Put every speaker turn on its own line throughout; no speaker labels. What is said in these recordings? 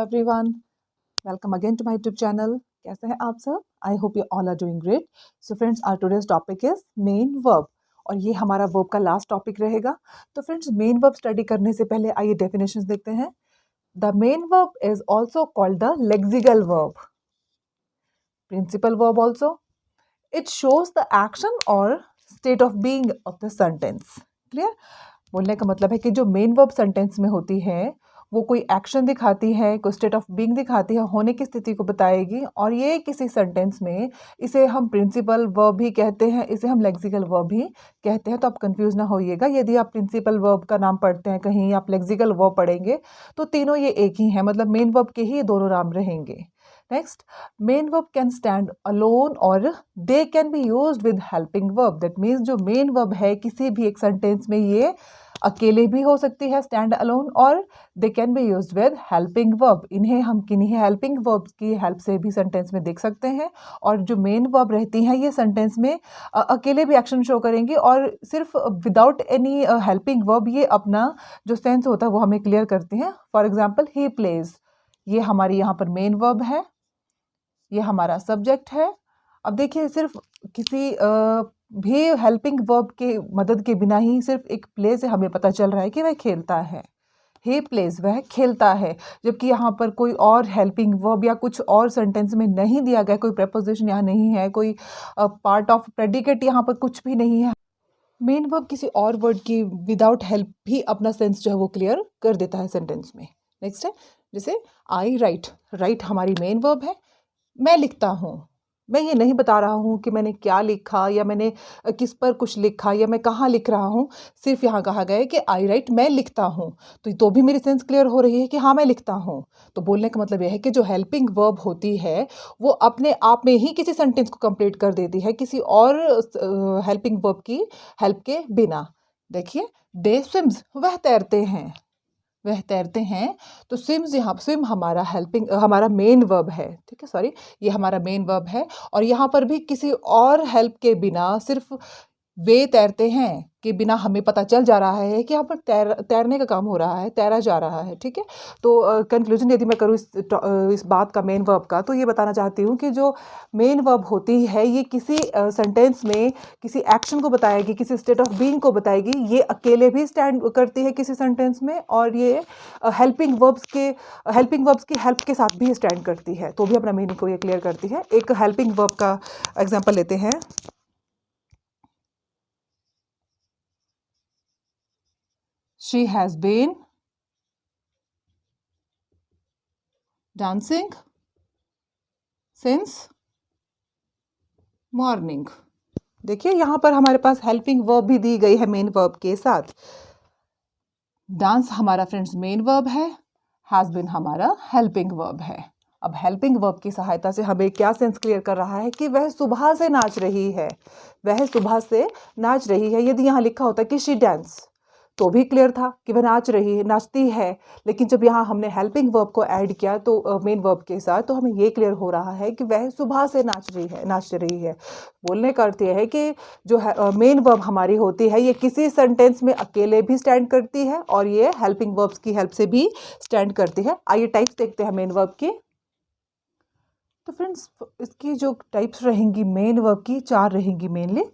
everyone, welcome again to my YouTube channel. कैसे हैं आप सब? I hope you all are doing great. So friends, our today's topic is main verb और ये हमारा verb का last topic रहेगा. तो friends, main verb study करने से पहले आइए definitions देखते हैं. The main verb is also called the lexical verb, principal verb also. It shows the action or state of being of the sentence. Clear? बोलने का मतलब है कि जो मेन वर्ब सेंटेंस में होती है वो कोई एक्शन दिखाती है, कोई स्टेट ऑफ बीइंग दिखाती है, होने की स्थिति को बताएगी. और ये किसी सेंटेंस में इसे हम प्रिंसिपल वर्ब भी कहते हैं, इसे हम लेक्सिकल वर्ब भी कहते हैं. तो आप कंफ्यूज ना होइएगा. यदि आप प्रिंसिपल वर्ब का नाम पढ़ते हैं कहीं, आप लेक्सिकल वर्ब पढ़ेंगे तो तीनों ये एक ही हैं, मतलब मेन वर्ब के ही दोनों नाम रहेंगे. Next, main verb can stand alone or they can be used with helping verb. That means जो main verb है किसी भी एक sentence में ये अकेले भी हो सकती है stand alone और they can be used with helping verb. इन्हें हम किन्हीं helping verbs की help से भी sentence में देख सकते हैं. और जो main verb रहती हैं ये sentence में अकेले भी action show करेंगी और सिर्फ without any helping verb ये अपना जो sense होता है वो हमें clear करती हैं. For example, he plays. ये हमारी यहाँ पर main verb है, ये हमारा सब्जेक्ट है. अब देखिए सिर्फ किसी भी हेल्पिंग वर्ब के मदद के बिना ही सिर्फ एक प्ले से हमें पता चल रहा है कि वह खेलता है. ही प्लेज, वह खेलता है. जबकि यहाँ पर कोई और हेल्पिंग वर्ब या कुछ और सेंटेंस में नहीं दिया गया, कोई प्रेपोजिशन यहाँ नहीं है, कोई पार्ट ऑफ प्रेडिकेट यहाँ पर कुछ भी नहीं है. मेन वर्ब किसी और वर्ड की विदाउट हेल्प भी अपना सेंस जो है वो क्लियर कर देता है सेंटेंस में. नेक्स्ट है जैसे आई राइट. राइट हमारी मेन वर्ब है. मैं लिखता हूँ. मैं ये नहीं बता रहा हूँ कि मैंने क्या लिखा या मैंने किस पर कुछ लिखा या मैं कहाँ लिख रहा हूँ. सिर्फ यहाँ कहा गया है कि आई राइट, मैं लिखता हूँ. तो भी मेरी सेंस क्लियर हो रही है कि हाँ मैं लिखता हूँ. तो बोलने का मतलब यह है कि जो हेल्पिंग वर्ब होती है वो अपने आप में ही किसी सेंटेंस को कंप्लीट कर देती है किसी और हेल्पिंग वर्ब की हेल्प के बिना. देखिए, दे स्विम्स, वह तैरते हैं. वह तैरते हैं. तो स्विम्स, यहाँ स्विम हमारा हमारा मेन वर्ब है. ठीक है, सॉरी, ये हमारा मेन वर्ब है. और यहाँ पर भी किसी और हेल्प के बिना सिर्फ वे तैरते हैं के बिना हमें पता चल जा रहा है कि यहाँ पर तैरने का काम हो रहा है, तैरा जा रहा है. ठीक है, तो कंक्लूजन यदि मैं करूँ इस बात का मेन वर्ब का, तो ये बताना चाहती हूँ कि जो मेन वर्ब होती है ये किसी सेंटेंस में किसी एक्शन को बताएगी, किसी स्टेट ऑफ बीइंग को बताएगी. ये अकेले भी स्टैंड करती है किसी सेंटेंस में और ये हेल्पिंग वर्ब्स की हेल्प के साथ भी स्टैंड करती है. तो भी अपना मीनिंग को ये क्लियर करती है. एक हेल्पिंग वर्ब का एग्जाम्पल लेते हैं. She has been dancing since morning. देखिए यहाँ पर हमारे पास हेल्पिंग वर्ब भी दी गई है मेन वर्ब के साथ. डांस हमारा फ्रेंड्स मेन वर्ब है, हैज बीन हमारा हेल्पिंग वर्ब है. अब हेल्पिंग वर्ब की सहायता से हमें क्या सेंस क्लियर कर रहा है कि वह सुबह से नाच रही है. वह सुबह से नाच रही है. यदि यहाँ लिखा होता कि शी डांस तो भी क्लियर था कि वह नाचती है. लेकिन जब यहाँ हमने हेल्पिंग वर्ब को ऐड किया तो मेन वर्ब के साथ, तो हमें ये क्लियर हो रहा है कि वह सुबह से नाच रही है. बोलने का अर्थ यह है कि जो मेन वर्ब हमारी होती है ये किसी सेंटेंस में अकेले भी स्टैंड करती है और ये हेल्पिंग वर्ब्स की हेल्प से भी स्टैंड करती है. आइए टाइप्स देखते हैं मेन वर्ब की. तो फ्रेंड्स इसकी जो टाइप्स रहेंगी मेन वर्ब की 4 रहेंगी mainly.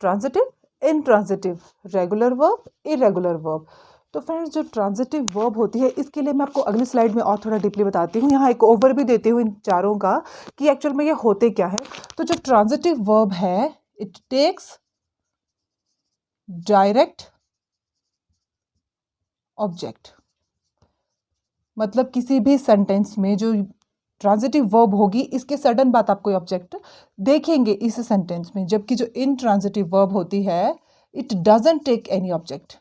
Transitive, intransitive, regular verb, irregular verb. तो फ्रेंड्स जो ट्रांजिटिव वर्ब होती है इसके लिए मैं आपको अगली स्लाइड में और थोड़ा डीपली बताती हूँ. यहाँ एक ओवर भी देती हूँ इन चारों का कि एक्चुअल में ये होते क्या है. तो जो ट्रांजिटिव वर्ब है इट टेक्स डायरेक्ट ऑब्जेक्ट. मतलब किसी भी सेंटेंस में जो ट्रांजिटिव वर्ब होगी इसके सडन बाद आप कोई ऑब्जेक्ट देखेंगे इस सेंटेंस में. जबकि जो इनट्रांजिटिव वर्ब होती है it doesn't take any object.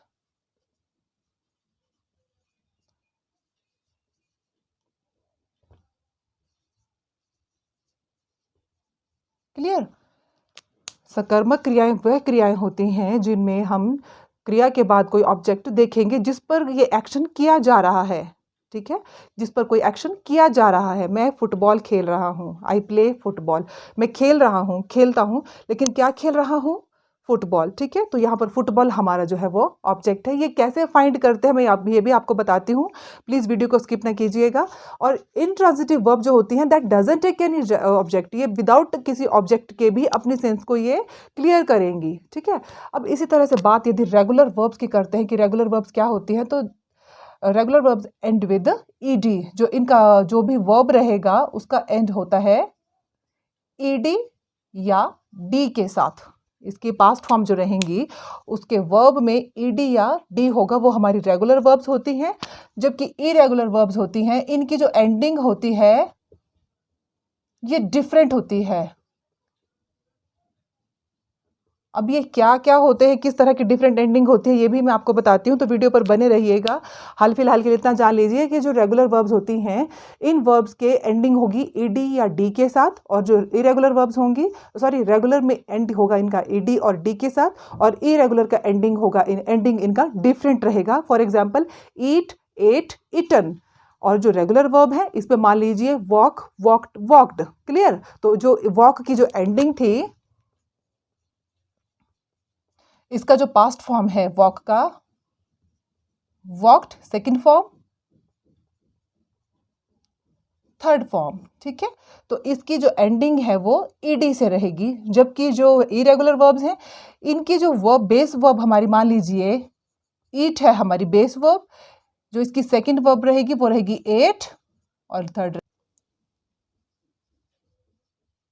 Clear. सकर्मक क्रियाएं वह क्रियाएं होती हैं जिनमें हम क्रिया के बाद कोई ऑब्जेक्ट देखेंगे जिस पर ये एक्शन किया जा रहा है. ठीक है, जिस पर कोई एक्शन किया जा रहा है. मैं फुटबॉल खेल रहा हूँ, आई प्ले फुटबॉल. मैं खेल रहा हूँ, खेलता हूँ, लेकिन क्या खेल रहा हूँ? फुटबॉल। ठीक है, तो यहाँ पर फुटबॉल हमारा जो है वो ऑब्जेक्ट है। ये कैसे फाइंड करते हैं मैं ये भी आपको बताती हूँ, प्लीज़ वीडियो को स्किप ना कीजिएगा। और इंट्रांजिटिव वर्ब जो होती हैं that doesn't take any object, ये विदाउट किसी ऑब्जेक्ट के भी अपने सेंस को ये क्लियर करेंगी। ठीक है, अब इसी तरह से बात यदि रेगुलर वर्ब्स की करते हैं कि रेगुलर वर्ब्स क्या होती हैं, तो regular verbs and with ED. जो इनका जो भी वर्ब रहेगा उसका एंड होता है ईडी या डी के साथ। इसकी पास्ट फॉर्म जो रहेंगी उसके वर्ब में ईडी या डी होगा, वो हमारी रेगुलर वर्ब्स होती हैं। जबकि इरेगुलर वर्ब्स होती हैं, इनकी जो एंडिंग होती है ये डिफरेंट होती है। अब ये क्या क्या होते हैं, किस तरह की डिफरेंट एंडिंग होती है, ये भी मैं आपको बताती हूँ, तो वीडियो पर बने रहिएगा। हाल फिलहाल के लिए इतना जान लीजिए कि जो रेगुलर वर्ब्स होती हैं इन वर्ब्स के एंडिंग होगी ईडी या डी के साथ, और जो इरेगुलर वर्ब्स होंगी, सॉरी रेगुलर में एंड होगा इनका ईडी और डी के साथ, और इरेगुलर का एंडिंग होगा एंडिंग इनका डिफरेंट रहेगा। For example eat, ate, eaten. और जो रेगुलर वर्ब है इस पर मान लीजिए वॉक, वॉक्ड, वॉक्ड। क्लियर, तो जो वॉक की जो एंडिंग थी, इसका जो पास्ट फॉर्म है वॉक का, walked second form, third form. ठीक है, तो इसकी जो एंडिंग है वो ईडी से रहेगी। जबकि जो इरेगुलर वर्ब्स हैं इनकी जो वर्ब बेस वर्ब हमारी मान लीजिए ईट है हमारी बेस वर्ब, जो इसकी सेकंड वर्ब रहेगी वो रहेगी एट, और थर्ड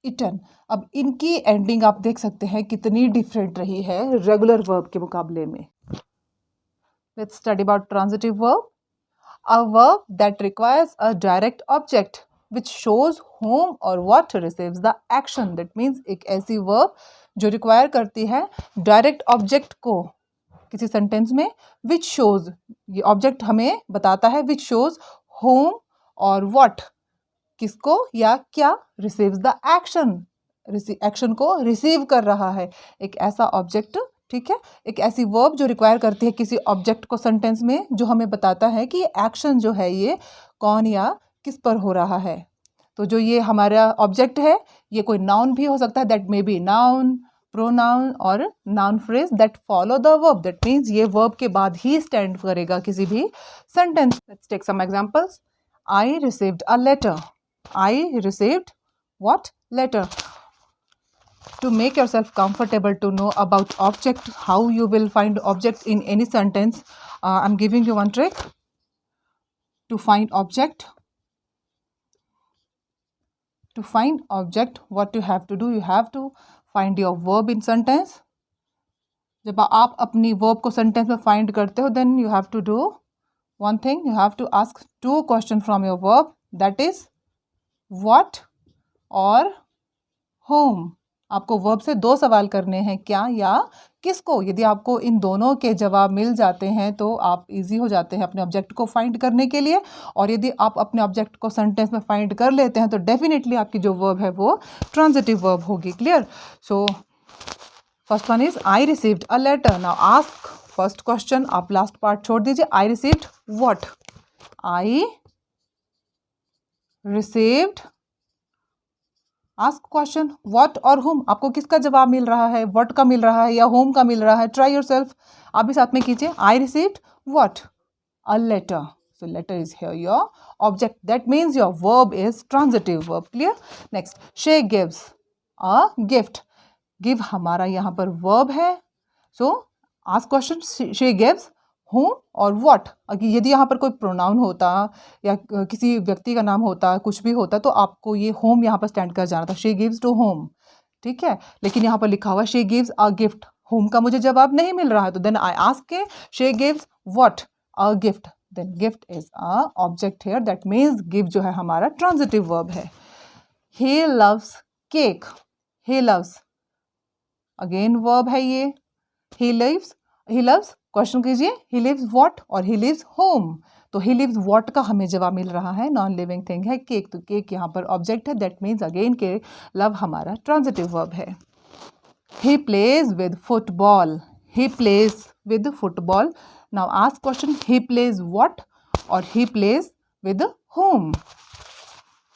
इटन। अब इनकी एंडिंग आप देख सकते हैं कितनी डिफरेंट रही है रेगुलर वर्ब के मुकाबले में। Let's study about transitive verb. A verb that requires a direct object which shows whom or what receives the action. That means एक ऐसी verb जो require करती है direct object को किसी sentence में, which shows, ये object हमें बताता है which shows whom और what, किसको या क्या, receives the action, action को receive कर रहा है, एक ऐसा object। ठीक है, एक ऐसी वर्ब जो रिक्वायर करती है किसी ऑब्जेक्ट को सेंटेंस में, जो हमें बताता है कि एक्शन जो है ये कौन या किस पर हो रहा है। तो जो ये हमारा ऑब्जेक्ट है ये कोई नाउन भी हो सकता है, that may be noun, pronoun और noun phrase that follow the verb. That means ये वर्ब के बाद ही स्टैंड करेगा किसी भी sentence. Let's take some examples. I received a letter. I received what? Letter. To make yourself comfortable to know about object, how you will find object in any sentence, I'm giving you one trick to find object. To find object, what you have to do, you have to find your verb in sentence. जब आप अपनी verb को sentence में find करते हो, then you have to do one thing, you have to ask two questions from your verb, that is what और whom। आपको verb से दो सवाल करने हैं, क्या या किसको। यदि आपको इन दोनों के जवाब मिल जाते हैं तो आप इजी हो जाते हैं अपने ऑब्जेक्ट को फाइंड करने के लिए। और यदि आप अपने ऑब्जेक्ट को सेंटेंस में फाइंड कर लेते हैं तो डेफिनेटली आपकी जो वर्ब है वो ट्रांजिटिव वर्ब होगी। Clear? So first one is I received a letter. Now ask first question, आप लास्ट पार्ट छोड़ दीजिए। I received what? I received, ask question what और whom, आपको किसका जवाब मिल रहा है, व्हाट का मिल रहा है या whom का मिल रहा है। ट्राई योरसेल्फ, आप भी साथ में कीजिए। I received what? A letter. So letter is here your object, that means your verb is transitive verb. Clear? Next, she gives a gift. Give हमारा यहाँ पर वर्ब है। So ask question, she gives whom और what। यदि यहाँ पर कोई pronoun होता या किसी व्यक्ति का नाम होता, कुछ भी होता, तो आपको ये whom यहाँ पर स्टैंड कर जाना था, she gives to whom। ठीक है, लेकिन यहाँ पर लिखा हुआ she gives a gift, whom का मुझे जवाब नहीं मिल रहा है, तो then I ask के she gives what? a gift। then gift is a object here, that means give जो है हमारा transitive verb है। he loves cake। he loves again verb है ये। he loves क्वेश्चन कीजिए, ही लिव्स व्हाट और he lives home. तो he lives what का हमें जवाब मिल रहा है, नॉन लिविंग थिंग है केक, तो केक यहाँ पर ऑब्जेक्ट है, दैट मीन्स अगेन के लव हमारा ट्रांजिटिव वर्ब है। He plays with football. He plays with football. Now ask question, he plays what और ही प्लेज विद होम।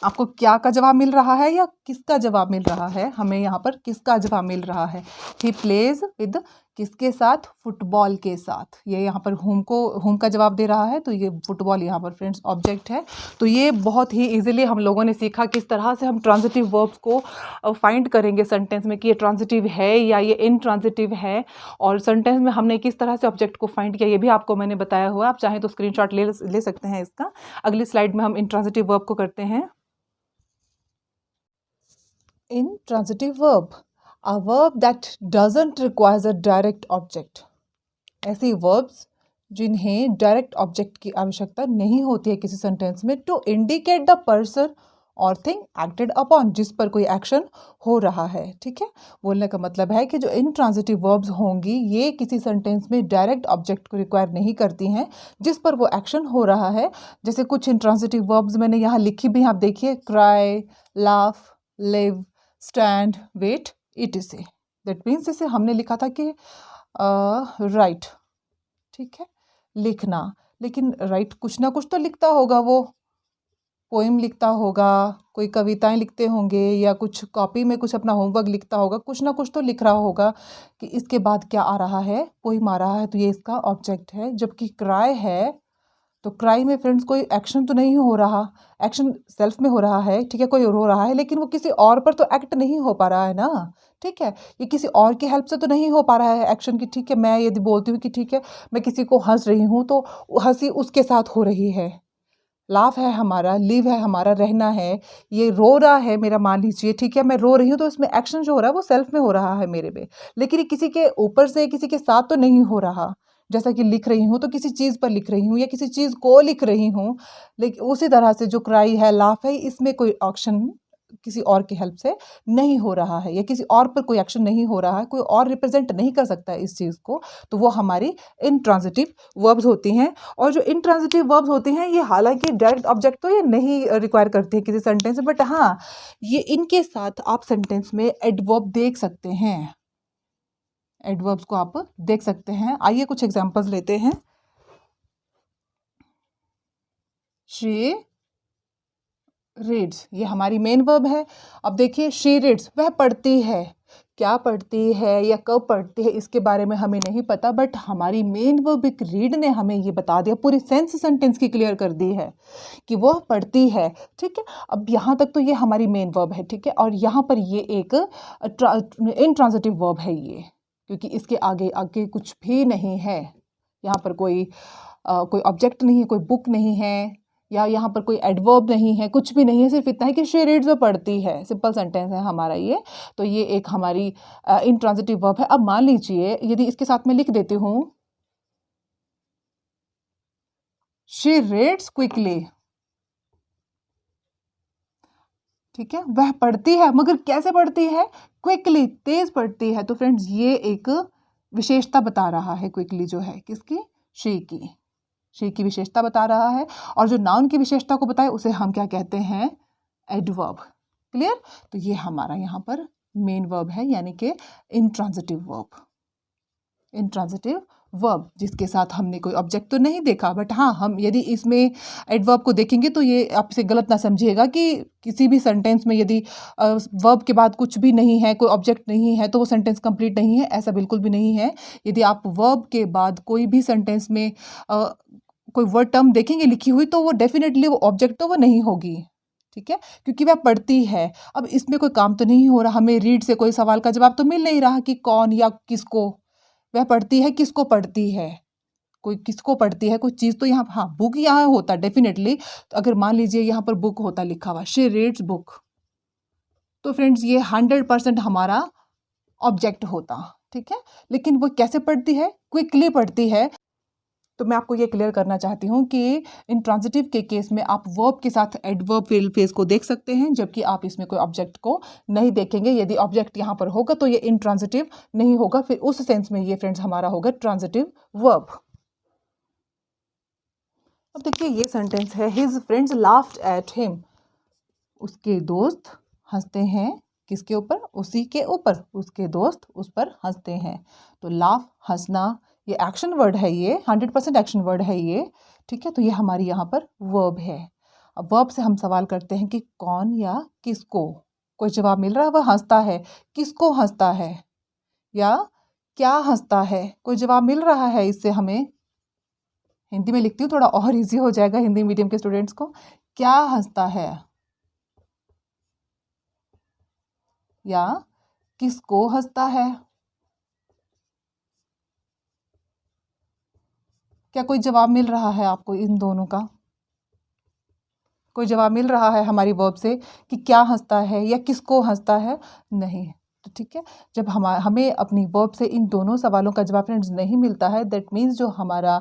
आपको क्या का जवाब मिल रहा है या किसका जवाब मिल रहा है? हमें यहाँ पर किसका जवाब मिल रहा है? ही प्लेज विद किसके साथ? फुटबॉल के साथ। ये यहाँ पर होम का जवाब दे रहा है, तो ये फुटबॉल यहाँ पर फ्रेंड्स ऑब्जेक्ट है। तो ये बहुत ही इजीली हम लोगों ने सीखा किस तरह से हम ट्रांजिटिव वर्ब्स को फाइंड करेंगे सेंटेंस में कि ये ट्रांजिटिव है या ये इनट्रांजिटिव है, और सेंटेंस में हमने किस तरह से ऑब्जेक्ट को फाइंड किया ये भी आपको मैंने बताया हुआ। आप चाहें तो स्क्रीनशॉट ले सकते हैं इसका। अगली स्लाइड में हम इनट्रांजिटिव वर्ब को करते हैं। Intransitive verb, a verb that doesn't require a direct object. ऐसी verbs जिन्हें डायरेक्ट ऑब्जेक्ट की आवश्यकता नहीं होती है किसी सेंटेंस में, टू इंडिकेट द पर्सन और थिंग एक्टेड अपॉन, जिस पर कोई एक्शन हो रहा है। ठीक है, बोलने का मतलब है कि जो इनट्रांजिटिव वर्ब्स होंगी ये किसी सेंटेंस में डायरेक्ट ऑब्जेक्ट को रिक्वायर नहीं करती हैं जिस पर वो एक्शन हो रहा है। जैसे कुछ इनट्रांजिटिव वर्ब्स मैंने यहाँ लिखी भी, आप देखिए, cry, laugh, live, stand, wait, etc. That means जैसे हमने लिखा था कि राइट, ठीक है, लिखना, लेकिन राइट कुछ ना कुछ तो लिखता होगा, वो पोइम लिखता होगा, कोई कविताएं लिखते होंगे या कुछ कॉपी में कुछ अपना होमवर्क लिखता होगा, कुछ ना कुछ तो लिख रहा होगा कि इसके बाद क्या आ रहा है, पोइम आ रहा है, तो ये इसका ऑब्जेक्ट है। जबकि क्राई है तो क्राई में फ्रेंड्स कोई एक्शन तो नहीं हो रहा, एक्शन सेल्फ में हो रहा है, ठीक है, कोई रो रहा है, लेकिन वो किसी और पर तो एक्ट नहीं हो पा रहा है ना। ठीक है, ये किसी और की हेल्प से तो नहीं हो पा रहा है एक्शन की। ठीक है, मैं यदि बोलती हूँ कि ठीक है मैं किसी को हंस रही हूँ तो हंसी उसके साथ हो रही है। लाफ है हमारा, लिव है हमारा, रहना है। ये रो रहा है मेरा, मान लीजिए, ठीक है, मैं रो रही हूँ तो इसमें एक्शन जो हो रहा है वो सेल्फ में हो रहा है मेरे में, लेकिन ये किसी के ऊपर से किसी के साथ तो नहीं हो रहा। जैसा कि लिख रही हूँ तो किसी चीज़ पर लिख रही हूँ या किसी चीज़ को लिख रही हूँ, लेकिन उसी तरह से जो क्राई है, लाफ है, इसमें कोई एक्शन किसी और की हेल्प से नहीं हो रहा है या किसी और पर कोई एक्शन नहीं हो रहा है, कोई और रिप्रेजेंट नहीं कर सकता है इस चीज़ को, तो वो हमारी इनट्रांजिटिव वर्ब्स होती हैं। और जो इनट्रांजिटिव वर्ब्स होती हैं ये हालांकि डायरेक्ट ऑब्जेक्ट तो ये नहीं रिक्वायर करती है किसी सेंटेंस में, बट हाँ ये इनके साथ आप सेंटेंस में एडवर्ब देख सकते हैं, एडवर्ब्स को आप देख सकते हैं। आइए कुछ एग्जांपल्स लेते हैं। शी रीड्स, ये हमारी मेन वर्ब है। अब देखिए, शी रीड्स, वह पढ़ती है। क्या पढ़ती है या कब पढ़ती है इसके बारे में हमें नहीं पता, बट हमारी मेन वर्ब एक रीड ने हमें ये बता दिया, पूरी सेंटेंस की क्लियर कर दी है कि वह पढ़ती है। ठीक है, अब यहाँ तक तो ये हमारी मेन वर्ब है। ठीक है, और यहाँ पर ये एक इनट्रांजिटिव वर्ब है ये, क्योंकि इसके आगे आगे कुछ भी नहीं है। यहाँ पर कोई ऑब्जेक्ट नहीं है, कोई बुक नहीं है, या यहाँ पर कोई एडवर्ब नहीं है, कुछ भी नहीं है, सिर्फ इतना है कि शी रीड्स, वो पढ़ती है। सिंपल सेंटेंस है हमारा ये। तो ये एक हमारी इनट्रांजिटिव वर्ब है। अब मान लीजिए यदि इसके साथ में लिख देती हूँ शी रीड्स क्विकली, ठीक है, वह पढ़ती है, मगर कैसे पढ़ती है? क्विकली, तेज पढ़ती है। तो फ्रेंड्स ये एक विशेषता बता रहा है, क्विकली जो है किसकी? शी की विशेषता बता रहा है। और जो नाउन की विशेषता को बताए उसे हम क्या कहते हैं? एडवर्ब। क्लियर? तो ये हमारा यहाँ पर मेन वर्ब है, यानी कि इनट्रांजिटिव वर्ब। इनट्रांजिटिव वर्ब जिसके साथ हमने कोई ऑब्जेक्ट तो नहीं देखा, बट हाँ हम यदि इसमें एडवर्ब को देखेंगे तो ये आप इसे गलत ना समझिएगा कि किसी भी सेंटेंस में यदि वर्ब के बाद कुछ भी नहीं है, कोई ऑब्जेक्ट नहीं है, तो वो सेंटेंस कंप्लीट नहीं है। ऐसा बिल्कुल भी नहीं है। यदि आप वर्ब के बाद कोई भी सेंटेंस में कोई वर्ड टर्म देखेंगे लिखी हुई, तो वो डेफिनेटली वो ऑब्जेक्ट तो वो नहीं होगी। ठीक है, क्योंकि वह पढ़ती है। अब इसमें कोई काम तो नहीं हो रहा, हमें रीड से कोई सवाल का जवाब तो मिल नहीं रहा कि कौन या किसको वह पढ़ती है, किसको पढ़ती है, कोई किसको पढ़ती है, कोई चीज़ तो यहाँ, हाँ बुक यहाँ होता डेफिनेटली। तो अगर मान लीजिए यहाँ पर बुक होता लिखा हुआ, शी रीड्स बुक, तो फ्रेंड्स ये 100% हमारा ऑब्जेक्ट होता। ठीक है, लेकिन वो कैसे पढ़ती है? क्विकली पढ़ती है। तो मैं आपको ये क्लियर करना चाहती हूँ कि इनट्रांजिटिव के केस में आप वर्ब के साथ एडवर्ब फ्रेज को देख सकते हैं, जबकि आप इसमें कोई ऑब्जेक्ट को नहीं देखेंगे। यदि ऑब्जेक्ट यहाँ पर होगा तो ये इनट्रांजिटिव नहीं होगा, फिर उस सेंस में ये फ्रेंड्स हमारा होगा ट्रांजिटिव वर्ब। अब देखिए ये सेंटेंस है, his friends laughed at him, उसके दोस्त हंसते हैं किसके ऊपर? उसी के ऊपर, उसके दोस्त उस पर हंसते हैं। तो लाफ, हंसना, ये एक्शन वर्ड है, ये 100% एक्शन वर्ड है ये। ठीक है, तो ये हमारी यहाँ पर वर्ब है। वर्ब से हम सवाल करते हैं कि कौन या किसको, कोई जवाब मिल रहा है, वह हंसता है, किसको हंसता है, या क्या हंसता है, कोई जवाब मिल रहा है। इससे हमें हिंदी में लिखती हूँ, थोड़ा और इजी हो जाएगा हिंदी मीडियम के स्टूडेंट्स को। क्या हंसता है या किसको हंसता है। क्या कोई जवाब मिल रहा है आपको इन दोनों का? कोई जवाब मिल रहा है हमारी वर्ब से कि क्या हंसता है या किसको हंसता है? नहीं। तो ठीक है, जब हमें अपनी वर्ब से इन दोनों सवालों का जवाब फ्रेंड्स नहीं मिलता है, दैट मीन्स जो हमारा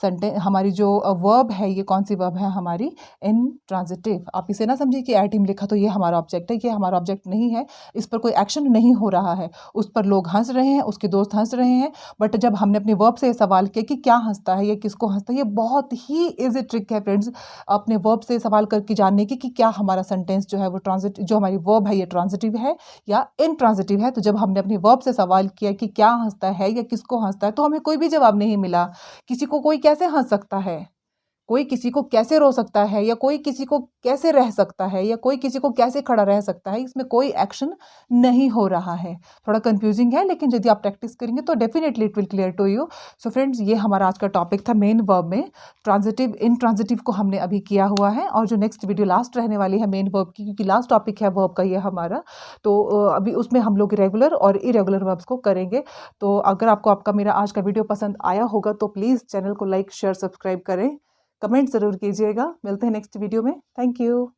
सेंटेंस, हमारी जो वर्ब है, ये कौन सी वर्ब है हमारी? इंट्रांजिटिव। आप इसे ना समझिए कि एट हिम लिखा तो ये हमारा ऑब्जेक्ट है, ये हमारा ऑब्जेक्ट नहीं है, इस पर कोई एक्शन नहीं हो रहा है, उस पर लोग हंस रहे हैं, उसके दोस्त हंस रहे हैं, बट जब हमने अपनी वर्ब से सवाल किया कि क्या हंसता है या किसको हंसता है, ये बहुत ही इजी ट्रिक है फ्रेंड्स अपने वर्ब से सवाल करके जानने की कि क्या हमारा सेंटेंस जो है वो ट्रांजिटिव, जो हमारी वर्ब है ये ट्रांजिटिव है या इनट्रांजिटिव है। तो जब हमने अपनी वर्ब से सवाल किया कि क्या हंसता है या किसको हंसता है, तो हमें कोई भी जवाब नहीं मिला। किसी को कोई कैसे हंस सकता है, कोई किसी को कैसे रो सकता है, या कोई किसी को कैसे रह सकता है, या कोई किसी को कैसे खड़ा रह सकता है, इसमें कोई एक्शन नहीं हो रहा है। थोड़ा कंफ्यूजिंग है, लेकिन यदि आप प्रैक्टिस करेंगे तो definitely it will clear to you. So friends, ये हमारा आज का टॉपिक था मेन वर्ब में। ट्रांजिटिव इनट्रांजिटिव को हमने अभी किया हुआ है, और जो नेक्स्ट वीडियो लास्ट रहने वाली है मेन वर्ब की, क्योंकि लास्ट टॉपिक है वर्ब का ये हमारा, तो अभी उसमें हम लोग रेगुलर और इरेगुलर वर्ब्स को करेंगे। तो अगर आपको आपका मेरा आज का वीडियो पसंद आया होगा तो प्लीज़ चैनल को लाइक शेयर सब्सक्राइब करें, कमेंट ज़रूर कीजिएगा। मिलते हैं नेक्स्ट वीडियो में। Thank you.